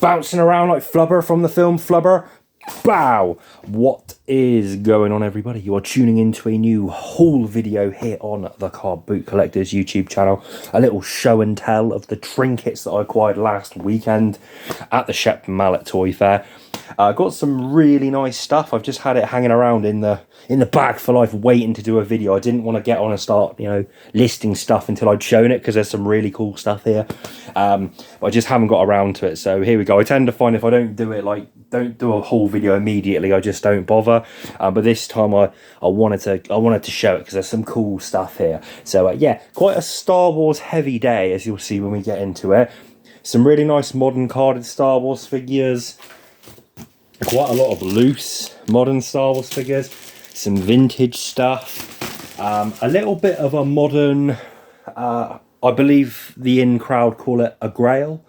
bouncing around like Flubber from the film Flubber. Bow! What is going on, everybody? You are tuning into a new haul video here on the Car Boot Collectors YouTube channel. A little show and tell of the trinkets that I acquired last weekend at the Shepton Mallet Toy Fair. Got some really nice stuff. I've just had it hanging around in the bag for life, waiting to do a video. I didn't want to get on and start, listing stuff until I'd shown it, because there's some really cool stuff here. But I just haven't got around to it. So here we go. I tend to find if I don't do it, don't do a whole video immediately, I just don't bother. But this time I wanted to show it because there's some cool stuff here. So yeah, quite a Star Wars heavy day, as you'll see when we get into it. Some really nice modern carded Star Wars figures. Quite a lot of loose modern Star Wars figures. Some vintage stuff. A little bit of a modern, I believe the in crowd call it a grail.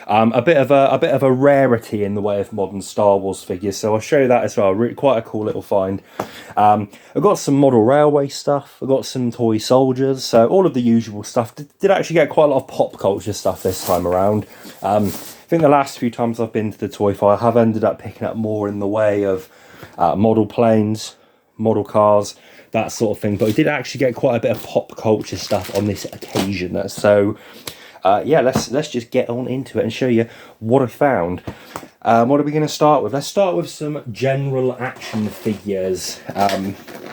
A bit of a rarity in the way of modern Star Wars figures, so I'll show you that as well. Quite a cool little find. I've got some model railway stuff. I've got some toy soldiers, so all of the usual stuff. Did actually get quite a lot of pop culture stuff this time around. I think the last few times I've been to the Toy Fair, I have ended up picking up more in the way of model planes, model cars, that sort of thing. But I did actually get quite a bit of pop culture stuff on this occasion. So yeah, let's just get on into it and show you what I found. What are we going to start with? Let's start with some general action figures.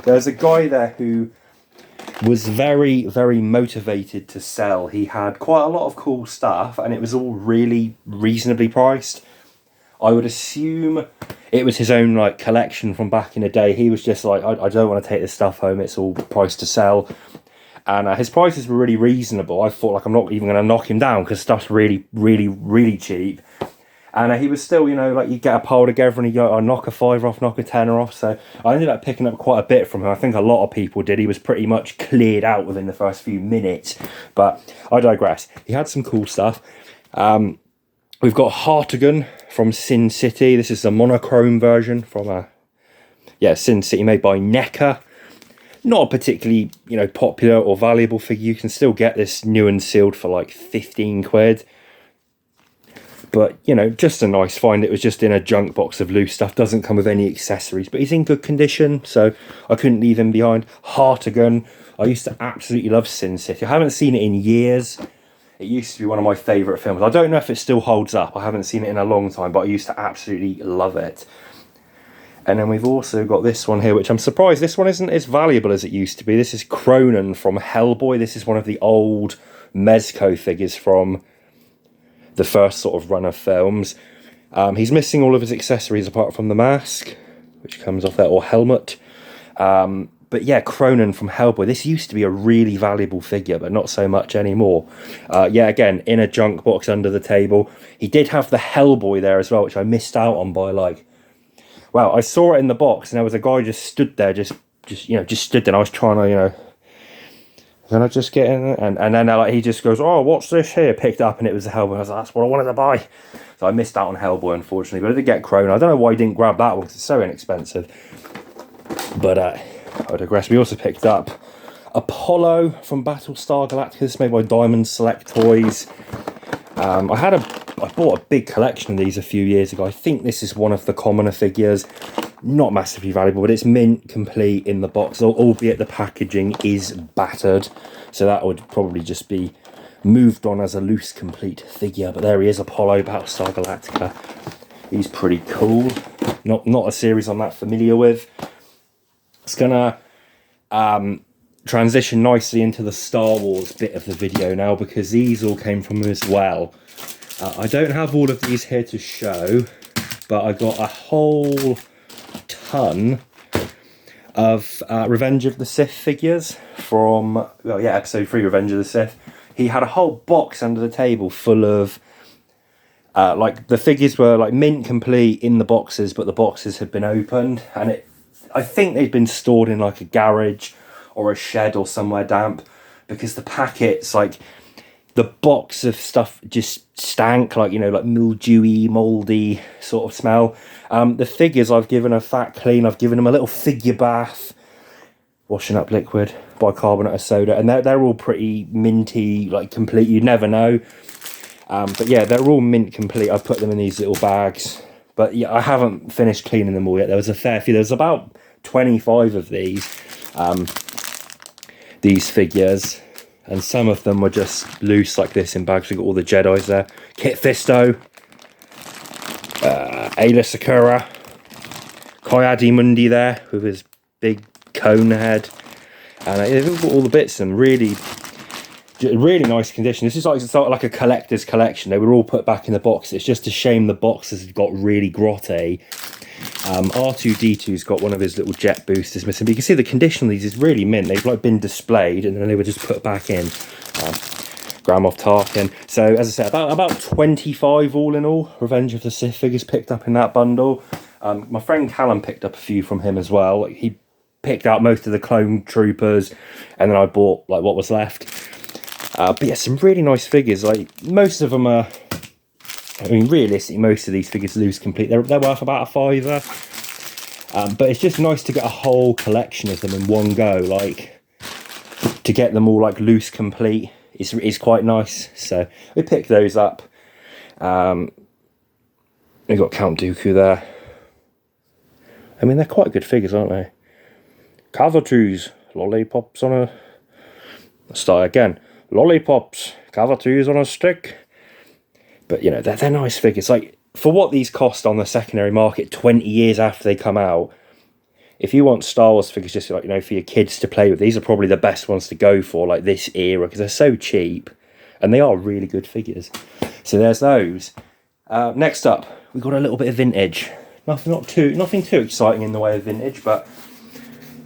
There's a guy there who was very, very motivated to sell. He had quite a lot of cool stuff, and it was all really reasonably priced. I would assume it was his own collection from back in the day. He was just like, I don't want to take this stuff home, it's all priced to sell. And his prices were really reasonable. I thought, I'm not even going to knock him down because stuff's really, really, really cheap. And he was still, you get a pile together and you go, knock a £5 off, knock a £10 off. So I ended up picking up quite a bit from him. I think a lot of people did. He was pretty much cleared out within the first few minutes. But I digress. He had some cool stuff. We've got Hartigan from Sin City. This is the monochrome version from Sin City, made by NECA. Not a particularly, popular or valuable figure. You can still get this new and sealed for 15 quid. But, just a nice find. It was just in a junk box of loose stuff. Doesn't come with any accessories. But he's in good condition, so I couldn't leave him behind. Hartigan. I used to absolutely love Sin City. I haven't seen it in years. It used to be one of my favourite films. I don't know if it still holds up. I haven't seen it in a long time, but I used to absolutely love it. And then we've also got this one here, which I'm surprised this one isn't as valuable as it used to be. This is Cronin from Hellboy. This is one of the old Mezco figures from the first sort of run of films. He's missing all of his accessories apart from the mask, which comes off there, or helmet. But yeah, Cronin from Hellboy. This used to be a really valuable figure, but not so much anymore. Yeah, again, in a junk box under the table. He did have the Hellboy there as well, which I missed out on by well, I saw it in the box, and there was a guy just stood there, just stood there. And I was trying to, can I just get in? And then he just goes, oh, what's this here? Picked up, and it was the Hellboy. I was like, that's what I wanted to buy. So I missed out on Hellboy, unfortunately. But I did get Cronin. I don't know why I didn't grab that one, because it's so inexpensive. But I digress. We also picked up Apollo from Battlestar Galactica. This is made by Diamond Select Toys. I bought a big collection of these a few years ago. I think this is one of the commoner figures. Not massively valuable, but it's mint complete in the box, albeit the packaging is battered. So that would probably just be moved on as a loose complete figure. But there he is, Apollo, Battlestar Galactica. He's pretty cool. Not a series I'm that familiar with. It's gonna transition nicely into the Star Wars bit of the video now, because these all came from him as well. I don't have all of these here to show, but I got a whole ton of Revenge of the Sith figures from, episode 3, Revenge of the Sith. He had a whole box under the table full of, the figures were mint complete in the boxes, but the boxes had been opened, and I think they'd been stored in a garage or a shed or somewhere damp, because the packets, the box of stuff just stank, mildewy, mouldy sort of smell. The figures I've given a fat clean. I've given them a little figure bath, washing up liquid, bicarbonate of soda, and they're all pretty minty, complete. You never know. But yeah, they're all mint complete. I put them in these little bags. But yeah, I haven't finished cleaning them all yet. There was a fair few. There's about 25 of these figures. And some of them were just loose like this in bags. We've got all the Jedis there. Kit Fisto. Ayla Sakura. Koyadi Mundi there with his big cone head. And they've got all the bits in really nice condition. This is like a collector's collection. They were all put back in the box. It's just a shame the boxes have got really grotty. R2-D2's got one of his little jet boosters missing. But you can see the condition of these is really mint. They've like been displayed and then they were just put back in. Grand Moff Tarkin. So as I said, about 25 all in all. Revenge of the Sith figures picked up in that bundle. My friend Callum picked up a few from him as well. He picked out most of the clone troopers and then I bought like what was left. But yeah, some really nice figures. Like most of them are, I mean, realistically, most of these figures loose complete. They're worth about a £5. But it's just nice to get a whole collection of them in one go. Like to get them all like loose complete is quite nice. So we picked those up. We've got Count Dooku there. I mean, they're quite good figures, aren't they? Cavatus, lollipops on a... Let's start again. Lollipops, Cavatus on a stick. But, you know, they're nice figures. Like, for what these cost on the secondary market 20 years after they come out, if you want Star Wars figures just, like, you know, for your kids to play with, these are probably the best ones to go for, like, this era, because they're so cheap. And they are really good figures. So there's those. Next up, we've got a little bit of vintage. Nothing too exciting in the way of vintage, but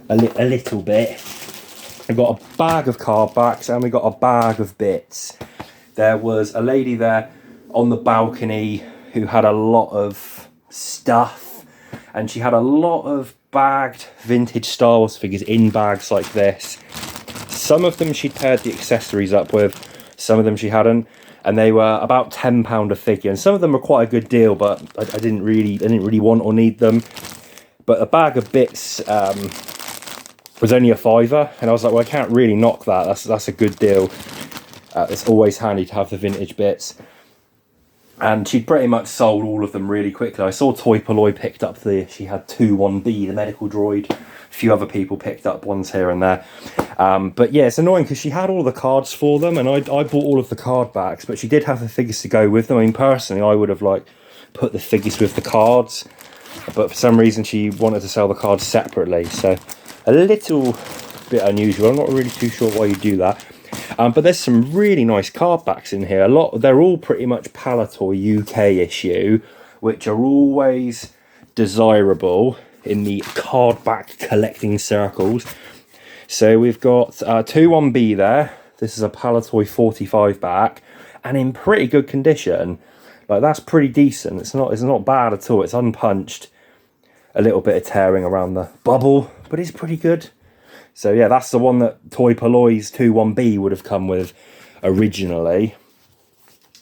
a little bit. I've got a bag of card backs and we got a bag of bits. There was a lady there on the balcony who had a lot of stuff, and she had a lot of bagged vintage Star Wars figures in bags like this. Some of them she'd paired the accessories up with, some of them she hadn't. And they were about £10 a figure, and some of them were quite a good deal, but I didn't really want or need them. But a bag of bits was only a £5, and I was like, well, I can't really knock that. That's a good deal. It's always handy to have the vintage bits. And she'd pretty much sold all of them really quickly. I saw Toy Polloi picked up she had 2-1B, the medical droid. A few other people picked up ones here and there. But yeah, it's annoying because she had all the cards for them, and I bought all of the card backs, but she did have the figures to go with them. I mean, personally, I would have like put the figures with the cards, but for some reason she wanted to sell the cards separately. So a little bit unusual. I'm not really too sure why you do that. But there's some really nice card backs in here. They're all pretty much Palatoy UK issue, which are always desirable in the card back collecting circles. So we've got 2-1B there. This is a Palatoy 45 back, and in pretty good condition. Like, that's pretty decent. It's not bad at all. It's unpunched. A little bit of tearing around the bubble, but it's pretty good. So yeah, that's the one that Toy Polloi's 2-1B would have come with originally.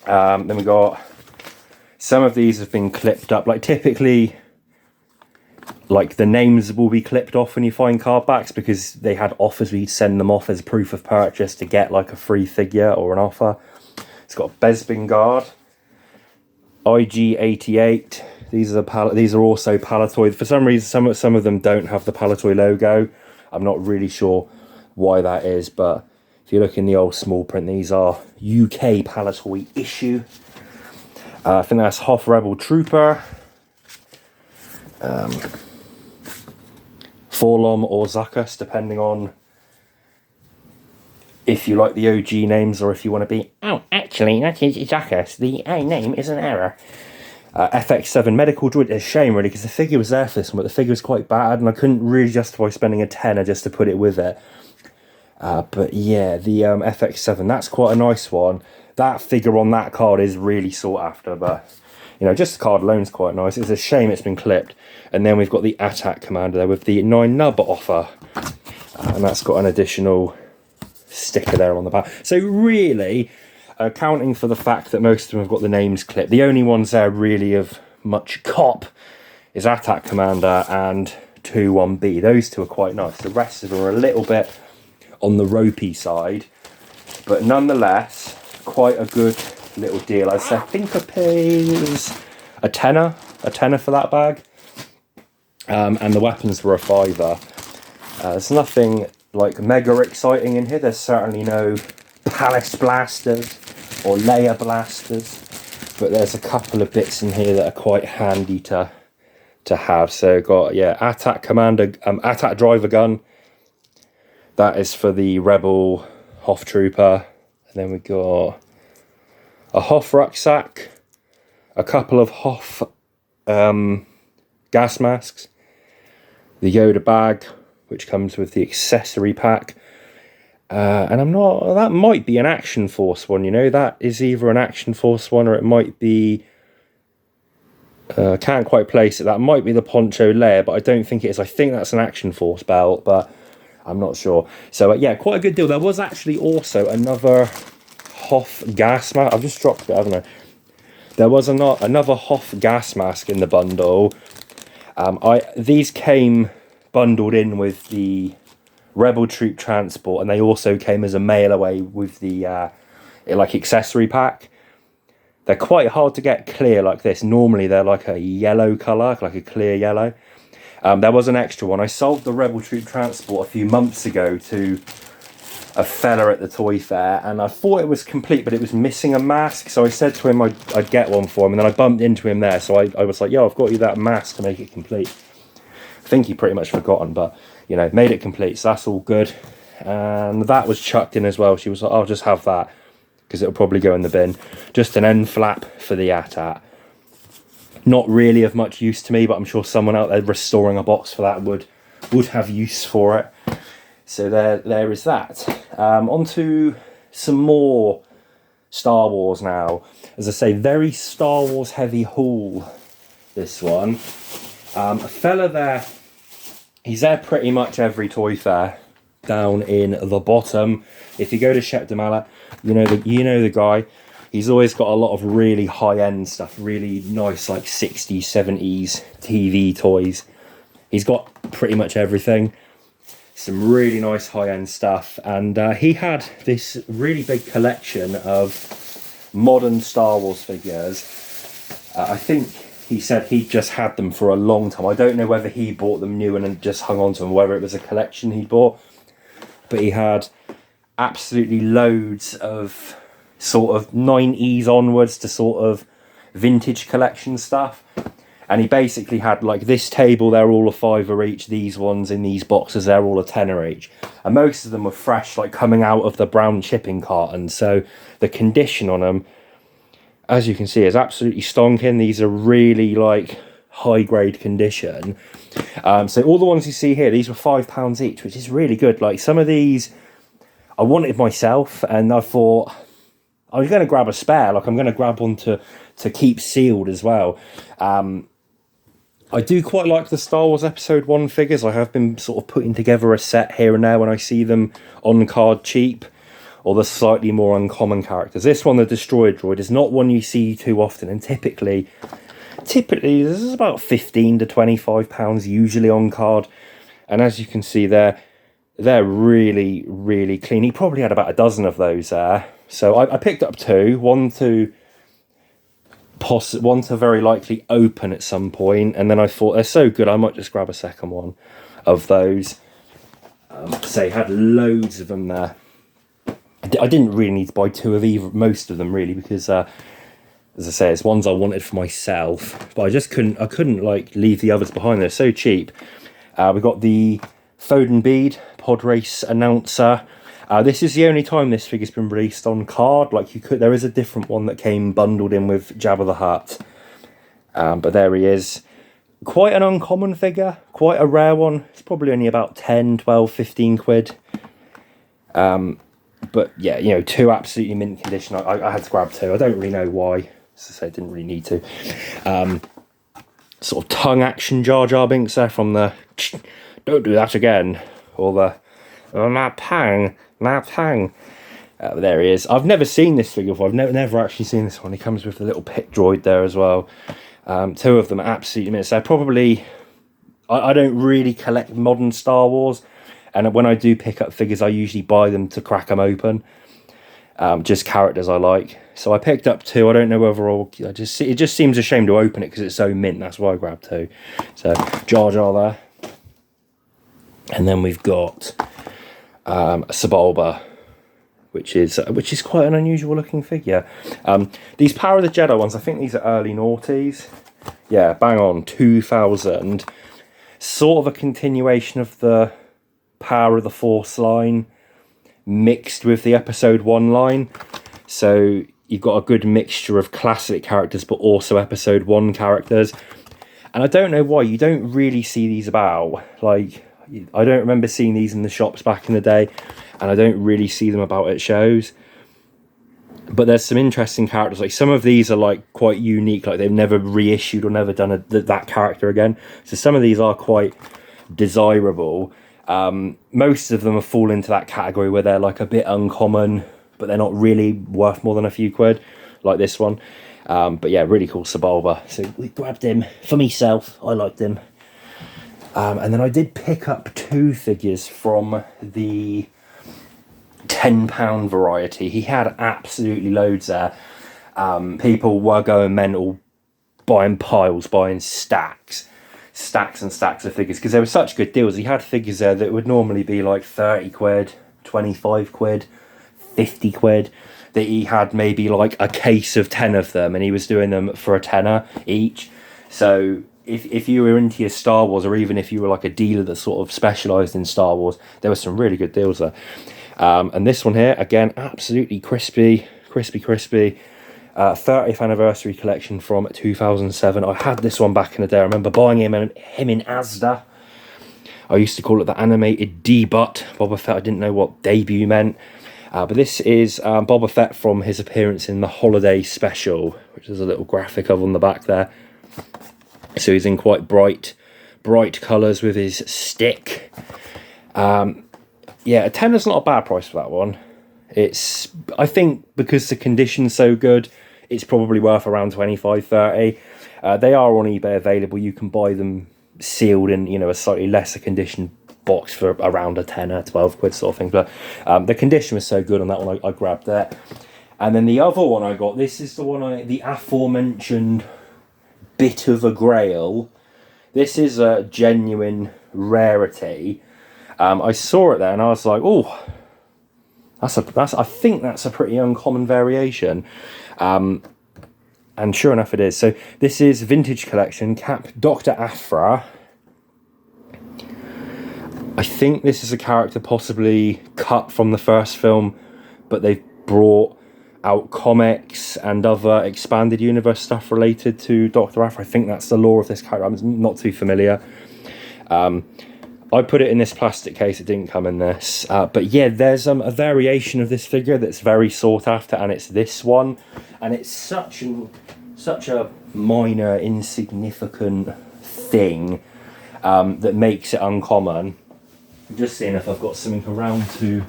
Then we got some of these have been clipped up. Like typically, like the names will be clipped off when you find card backs because they had offers. We'd send them off as proof of purchase to get like a free figure or an offer. It's got Bespin Guard, IG88. These are also Palatoy. For some reason, some of them don't have the Palatoy logo. I'm not really sure why that is, but if you look in the old small print, these are UK Palatoy issue. I think that's Hoth Rebel Trooper, Forlom or Zuckus, depending on if you like the OG names or if you want to be, oh, actually, that is Zuckus. The A name is an error. FX7 Medical Droid. It's a shame, really, because the figure was there for this one, but the figure was quite bad, and I couldn't really justify spending a tenner just to put it with it. But yeah, the FX7, that's quite a nice one. That figure on that card is really sought after, but, you know, just the card alone is quite nice. It's a shame it's been clipped. And then we've got the Attack Commander there with the 9 nub offer. And that's got an additional sticker there on the back. So really, accounting for the fact that most of them have got the names clipped, the only ones there really of much cop is Attack Commander and 2-1B. Those two are quite nice. The rest of them are a little bit on the ropey side, but nonetheless, quite a good little deal. I think I paid a tenner for that bag. And the weapons were a £5. There's nothing like mega exciting in here. There's certainly no palace blasters or layer blasters, but there's a couple of bits in here that are quite handy to have. So got, yeah, attack driver gun. That is for the rebel Hoff trooper. And then we got a Hoff rucksack, a couple of Hoff gas masks, the Yoda bag, which comes with the accessory pack. And that might be an Action Force one, you know, that is either an Action Force one or it might be, can't quite place it, that might be the poncho layer, but I don't think it is. I think that's an Action Force belt, but I'm not sure. So yeah, quite a good deal. There was actually also another Hoff gas mask. I've just dropped it, haven't I? There was another Hoff gas mask in the bundle. These came bundled in with the Rebel Troop transport, and they also came as a mail away with the like accessory pack. They're quite hard to get clear like this. Normally they're like a yellow colour, like a clear yellow. There was an extra one. I sold the Rebel Troop transport a few months ago to a fella at the toy fair, and I thought it was complete, but it was missing a mask. So I said to him I'd get one for him, and then I bumped into him there. So I was like, yo, I've got you that mask to make it complete. I think he pretty much forgotten, but you know, made it complete, so that's all good. And that was chucked in as well. She was like, I'll just have that because it'll probably go in the bin. Just an end flap for the AT-AT. Not really of much use to me, but I'm sure someone out there restoring a box for that would have use for it. So there is that. On to some more Star Wars now. As I say, very Star Wars heavy haul, this one. A fella there, he's there pretty much every toy fair down in the bottom. If you go to Shepton Mallet, you know the guy. He's always got a lot of really high-end stuff, really nice, like 60s, 70s TV toys. He's got pretty much everything. Some really nice high-end stuff. And he had this really big collection of modern Star Wars figures. I think he said he just had them for a long time. I don't know whether he bought them new and just hung on to them, whether it was a collection he bought. But he had absolutely loads of sort of 90s onwards to sort of vintage collection stuff. And he basically had like this table, they're all a £5 each. These ones in these boxes, they're all a £10 each. And most of them were fresh, like coming out of the brown shipping carton. So the condition on them, as you can see, is absolutely stonking. These are really like high grade condition. So all the ones you see here, these were £5 each, which is really good. Like some of these I wanted myself, and I thought I was going to grab a spare. Like I'm going to grab one to keep sealed as well. I do quite like the Star Wars Episode 1 figures. I have been sort of putting together a set here and there when I see them on card cheap, or the slightly more uncommon characters. This one, the Destroyer Droid, is not one you see too often, and typically this is about £15 to £25 usually on card. And as you can see there, they're really, really clean. He probably had about a dozen of those there. So I picked up two, one to very likely open at some point, and then I thought they're so good I might just grab a second one of those. So he had loads of them there. I didn't really need to buy two of most of them really, because as I say, it's ones I wanted for myself, but I couldn't like leave the others behind. They're so cheap. We got the Foden Bead Pod Race Announcer. This is the only time this figure's been released on card. Like there is a different one that came bundled in with Jabba the Hutt. But there he is. Quite an uncommon figure, quite a rare one. It's probably only about 10, 12, 15 quid. But yeah, you know, two absolutely mint condition. I had to grab two. I don't really know why. As I say, I didn't really need to. Sort of tongue action Jar Jar Binks there from the "Don't do that again," or the "Not pang, not pang." There he is. I've never seen this figure before. I've never actually seen this one. He comes with a little pit droid there as well. Two of them are absolutely mint. They're probably... I don't really collect modern Star Wars, and when I do pick up figures, I usually buy them to crack them open. just characters I like. So I picked up 2. I don't know whether it just seems a shame to open it because it's so mint. That's why I grabbed 2. So Jar Jar there. And then we've got Sebulba, which is quite an unusual looking figure. These Power of the Jedi ones, I think these are early noughties. Yeah, bang on, 2000. Sort of a continuation of the Power of the Force line mixed with the Episode 1 line. So you've got a good mixture of classic characters but also Episode 1 characters. And I don't know why, you don't really see these about. Like, I don't remember seeing these in the shops back in the day, and I don't really see them about at shows. But there's some interesting characters. Like, some of these are like quite unique, like they've never reissued or never done that character again. So some of these are quite desirable. Most of them fall into that category where they're like a bit uncommon, but they're not really worth more than a few quid, like this one. But yeah, really cool Sebulba. So we grabbed him for myself. I liked him. And then I did pick up 2 figures from the £10 variety. He had absolutely loads there. People were going mental, buying piles, buying stacks and stacks of figures, because there were such good deals. He had figures there that would normally be like 30 quid, 25 quid, 50 quid, that he had maybe like a case of 10 of them, and he was doing them for a tenner each. So if you were into your Star Wars, or even if you were like a dealer that sort of specialised in Star Wars, there were some really good deals there. And this one here, again, absolutely crispy. 30th anniversary collection from 2007. I had this one back in the day. I remember buying him in Asda. I used to call it the animated debut Boba Fett. I didn't know what debut meant. But this is Boba Fett from his appearance in the Holiday Special, which is a little graphic of on the back there. So he's in quite bright colours with his stick. Yeah, a tenner's not a bad price for that one. I think because the condition's so good, it's probably worth around 25-30. They are on eBay available. You can buy them sealed in, a slightly lesser condition box for around a tenner, 12 quid sort of thing. But the condition was so good on that one, I grabbed that. And then the other one I got, this is the aforementioned bit of a grail. This is a genuine rarity. I saw it there and I was like, oh, I think that's a pretty uncommon variation. And sure enough it is. So this is Vintage Collection Cap Dr. Aphra. I think this is a character possibly cut from the first film, but they've brought out comics and other expanded universe stuff related to Dr. Aphra. I think that's the lore of this character. I'm not too familiar. I put it in this plastic case. It didn't come in this. But yeah, there's a variation of this figure that's very sought after, and it's this one. And it's such a minor, insignificant thing that makes it uncommon. I'm just seeing if I've got something around to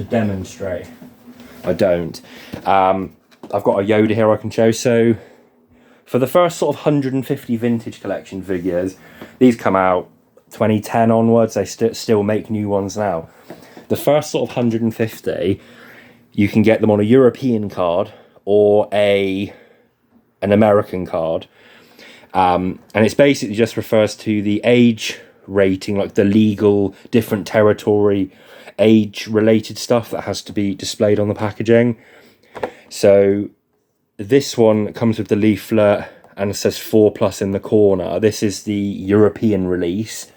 demonstrate. I don't. I've got a Yoda here I can show. So for the first sort of 150 Vintage Collection figures, these come out 2010 onwards. They still make new ones now. The first sort of 150, you can get them on a European card or an American card. And it's basically just refers to the age rating, like the legal different territory age related stuff that has to be displayed on the packaging. So this one comes with the leaflet and it says 4+ in the corner. This is the European release.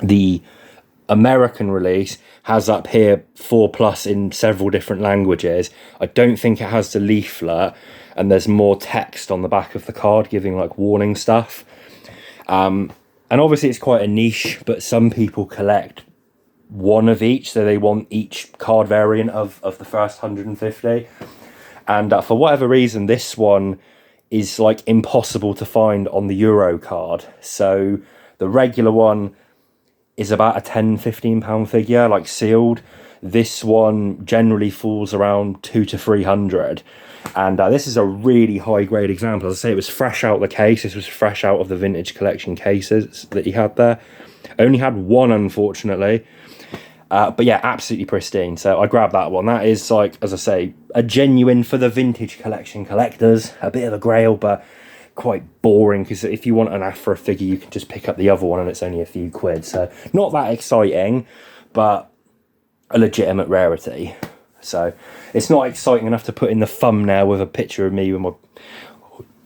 The American release has up here 4+ in several different languages. I don't think it has the leaflet, and there's more text on the back of the card giving like warning stuff. And obviously it's quite a niche, but some people collect one of each, so they want each card variant of the first 150. And for whatever reason, this one is like impossible to find on the Euro card. So the regular one is about a £10-15 figure, like sealed. This one generally falls around 200 to 300. And this is a really high grade example. As I say, it was fresh out of the case. This was fresh out of the Vintage Collection cases that he had there. Only had one, unfortunately. But yeah, absolutely pristine. So I grabbed that one. That is, like, as I say, a genuine for the vintage collection collectors. A bit of a grail, but quite boring, because if you want an Afro figure, you can just pick up the other one and it's only a few quid. So not that exciting, but a legitimate rarity. So it's not exciting enough to put in the thumbnail with a picture of me with my,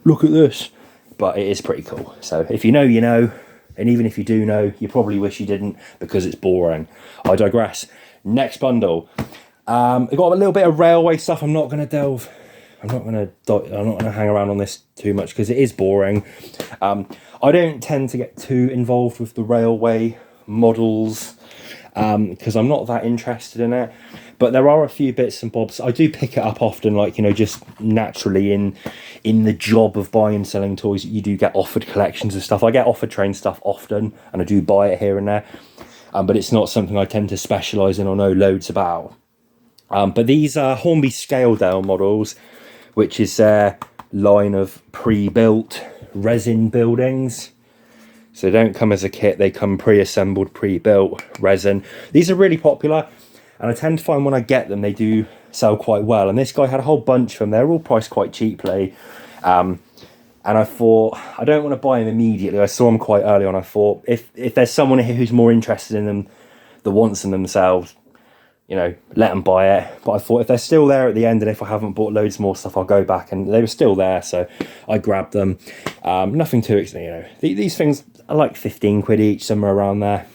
look at this, but it is pretty cool. So if you know, you know. And even if you do know, you probably wish you didn't, because it's boring. I digress. Next bundle. I've got a little bit of railway stuff. I'm not going to hang around on this too much because it is boring. I don't tend to get too involved with the railway models because I'm not that interested in it. But there are a few bits and bobs. I do pick it up often, like, you know, just naturally in the job of buying and selling toys, you do get offered collections of stuff. I get offered train stuff often, and I do buy it here and there. But it's not something I tend to specialise in or know loads about. But these are Hornby scale down models, which is their line of pre-built resin buildings. So they don't come as a kit, they come pre-assembled, pre-built resin. These are really popular. And I tend to find when I get them, they do sell quite well. And this guy had a whole bunch of them. They're all priced quite cheaply. And I thought, I don't want to buy them immediately. I saw them quite early on. I thought, if there's someone here who's more interested in them, that wants them themselves, you know, let them buy it. But I thought if they're still there at the end, and if I haven't bought loads more stuff, I'll go back. And they were still there, so I grabbed them. Nothing too expensive, you know. These things are like 15 quid each, somewhere around there.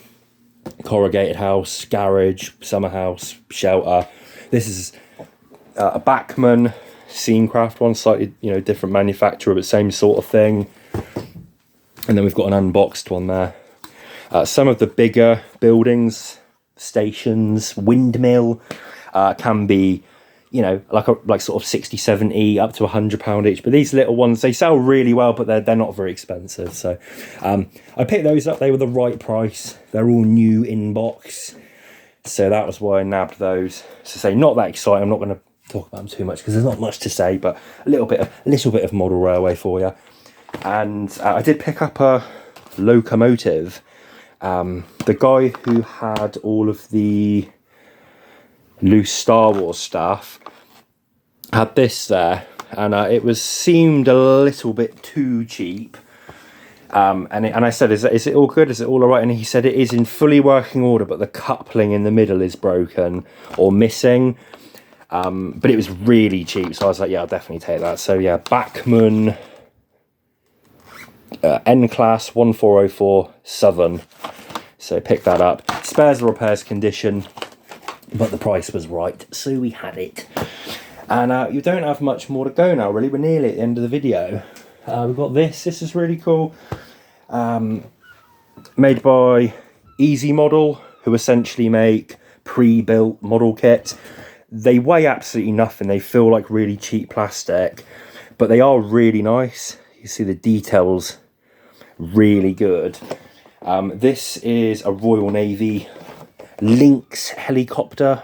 Corrugated house, garage, summer house, shelter. This is a Bachmann Scenecraft one, slightly, you know, different manufacturer, but same sort of thing. And then we've got an unboxed one there. Some of the bigger buildings, stations, windmill, can be, you know, like sort of 60, 70, up to £100 each. But these little ones, they sell really well, but they're not very expensive. So I picked those up. They were the right price. They're all new in box. So that was why I nabbed those. So say, not that exciting. I'm not going to talk about them too much because there's not much to say, but a little bit of model railway for you. And I did pick up a locomotive. The guy who had all of the loose Star Wars stuff had this there, and it seemed a little bit too cheap. And I said, is it all good? Is it all alright? And he said it is in fully working order, but the coupling in the middle is broken or missing. But it was really cheap, so I was like, yeah, I'll definitely take that. So yeah, Bachmann N-Class 1404 Southern. So pick that up. Spares the repairs condition, but the price was right, so we had it. And you don't have much more to go now, really. We're nearly at the end of the video. We've got this. This is really cool. Made by Easy Model, who essentially make pre-built model kits. They weigh absolutely nothing. They feel like really cheap plastic, but they are really nice. You see the details, really good. This is a Royal Navy Lynx helicopter.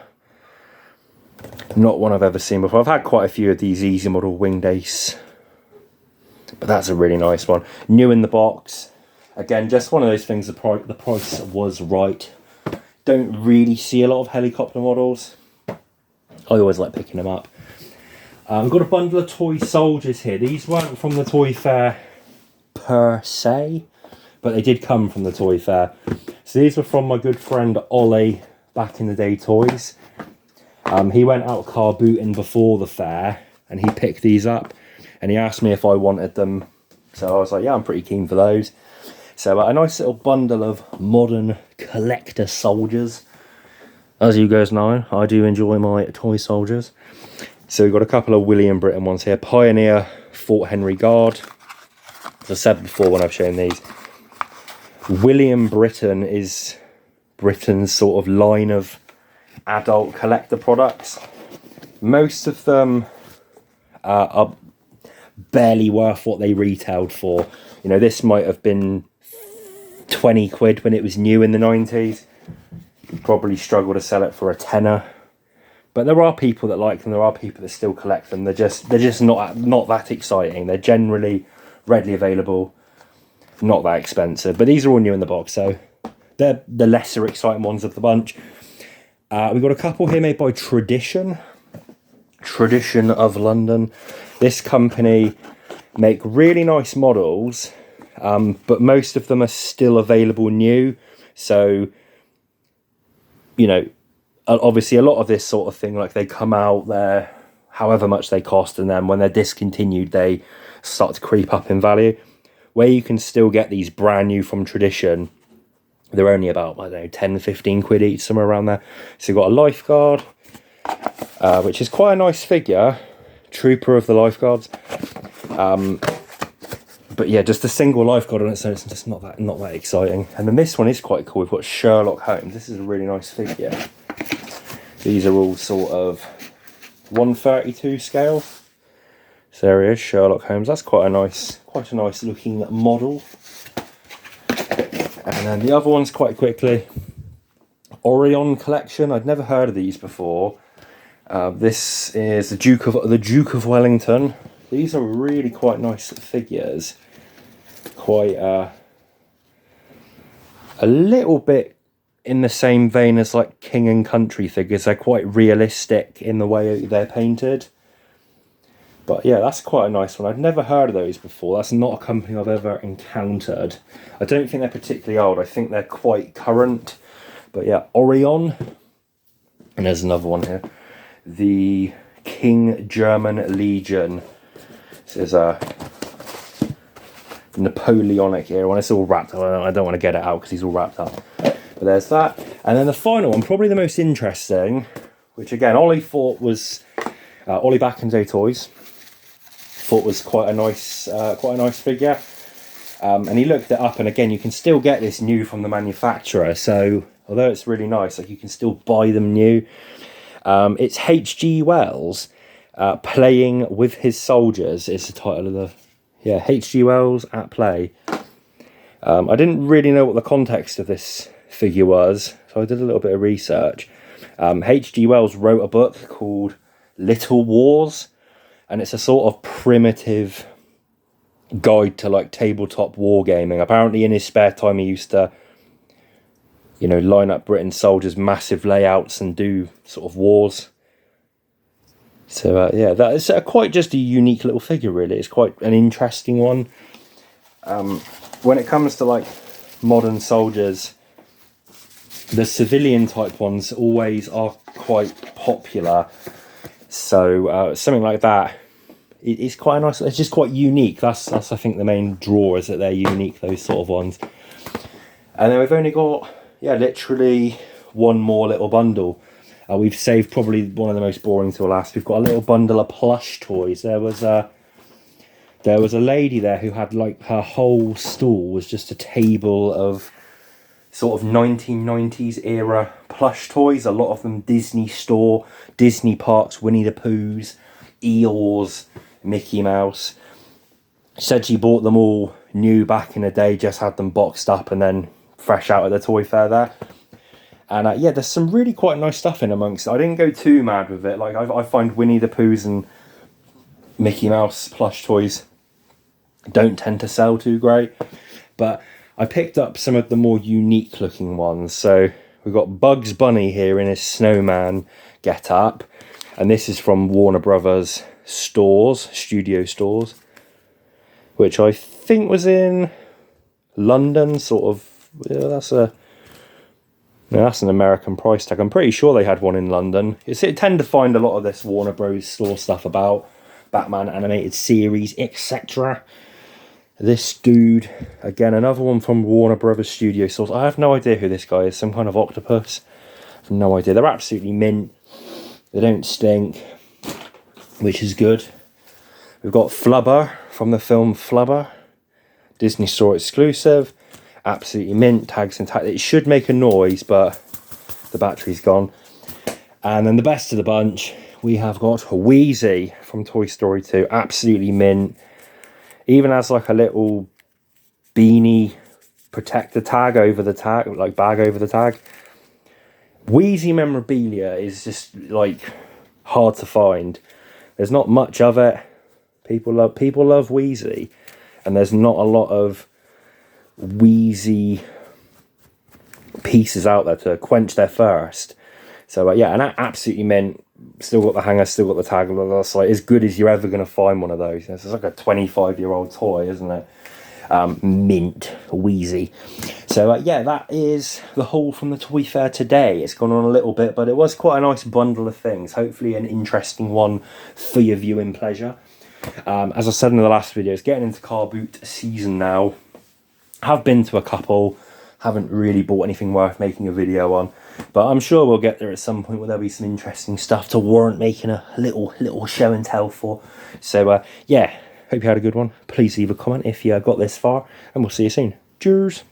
Not one I've ever seen before. I've had quite a few of these Easy Model Winged Ace, but that's a really nice one. New in the box. Again, just one of those things, the price was right. Don't really see a lot of helicopter models. I always like picking them up. I've got a bundle of toy soldiers here. These weren't from the toy fair per se, but they did come from the toy fair. So these were from my good friend Ollie, back in the day toys. He went out car booting before the fair and he picked these up and he asked me if I wanted them. So I was like, yeah, I'm pretty keen for those. So a nice little bundle of modern collector soldiers. As you guys know, I do enjoy my toy soldiers. So we've got a couple of William Britton ones here. Pioneer Fort Henry Guard. As I said before when I've shown these, William Britton is Britain's sort of line of adult collector products. Most of them are barely worth what they retailed for. You know, this might have been 20 quid when it was new in the 90s. You'd probably struggle to sell it for a tenner. But there are people that like them. There are people that still collect them. They're just not that exciting. They're generally readily available, not that expensive. But these are all new in the box, so they're the lesser exciting ones of the bunch. We've got a couple here made by Tradition of London. This company make really nice models, but most of them are still available new. So, you know, obviously a lot of this sort of thing, like they come out there however much they cost, and then when they're discontinued they start to creep up in value. Where you can still get these brand new from Tradition, they're only about, I don't know, 10-15 quid each, somewhere around there. So you've got a lifeguard, which is quite a nice figure, trooper of the lifeguards. But yeah, just a single lifeguard on its own, it's just not that exciting. And then this one is quite cool. We've got Sherlock Holmes. This is a really nice figure. These are all sort of 1/32 scale. So there he is, Sherlock Holmes. That's quite a nice looking model. And then the other one's, quite quickly, Orion collection. I'd never heard of these before. This is the Duke of Wellington. These are really quite nice figures. Quite a little bit in the same vein as like King and Country figures. They're quite realistic in the way they're painted. But yeah, that's quite a nice one. I'd never heard of those before. That's not a company I've ever encountered. I don't think they're particularly old. I think they're quite current. But yeah, Orion. And there's another one here. The King German Legion. This is a Napoleonic era one. It's all wrapped up. I don't want to get it out because he's all wrapped up. But there's that. And then the final one, probably the most interesting, which again, Ollie thought was Ollie Back and Day Toys. Thought was quite a nice figure. And he looked it up, and again, you can still get this new from the manufacturer. So although it's really nice, like you can still buy them new. It's H.G. Wells. Playing with His Soldiers is the title of the... Yeah, H.G. Wells at play. I didn't really know what the context of this figure was, so I did a little bit of research. H.G. Wells wrote a book called Little Wars, and it's a sort of primitive guide to like tabletop wargaming. Apparently in his spare time he used to, you know, line up Britain's soldiers, massive layouts, and do sort of wars. So yeah, that is quite just a unique little figure, really. It's quite an interesting one. When it comes to like modern soldiers, the civilian type ones always are quite popular. So something like that, it's quite a nice. It's just quite unique. That's I think the main draw is that they're unique. Those sort of ones. And then we've only got, yeah, literally one more little bundle. We've saved probably one of the most boring till last. We've got a little bundle of plush toys. There was a lady there who had like her whole stall was just a table of sort of 1990s era plush toys. A lot of them Disney store, Disney parks, Winnie the Poohs, Eeyores, Mickey Mouse. She said she bought them all new back in the day, just had them boxed up and then fresh out of the toy fair there. And yeah, there's some really quite nice stuff in amongst it. I didn't go too mad with it. Like I find Winnie the Poohs and Mickey Mouse plush toys don't tend to sell too great. But I picked up some of the more unique looking ones. So we've got Bugs Bunny here in his snowman get-up. And this is from Warner Brothers studio stores. Which I think was in London, sort of. Yeah, that's an American price tag. I'm pretty sure they had one in London. You tend to find a lot of this Warner Bros. Store stuff about Batman animated series, etc. This dude, again, another one from Warner Brothers Studio Stores. I have no idea who this guy is. Some kind of octopus. I have no idea. They're absolutely mint. They don't stink, which is good. We've got Flubber from the film Flubber. Disney Store exclusive. Absolutely mint, tags intact. It should make a noise, but the battery's gone. And then the best of the bunch, we have got Wheezy from Toy Story 2. Absolutely mint. Even has like a little beanie protector tag over the tag, like bag over the tag. Wheezy memorabilia is just like hard to find. There's not much of it. People love Wheezy, and there's not a lot of Wheezy pieces out there to quench their thirst. So yeah, and that absolutely mint. Still got the hanger, still got the tag. That's like as good as you're ever going to find one of those. It's like a 25-year-old toy, isn't it? Mint, wheezy. So yeah, that is the haul from the toy fair today. It's gone on a little bit, but it was quite a nice bundle of things. Hopefully an interesting one for your viewing pleasure. As I said in the last video, it's getting into car boot season now. Have been to a couple, haven't really bought anything worth making a video on, but I'm sure we'll get there at some point where there'll be some interesting stuff to warrant making a little show and tell for. So yeah, hope you had a good one. Please leave a comment if you got this far, and we'll see you soon. Cheers.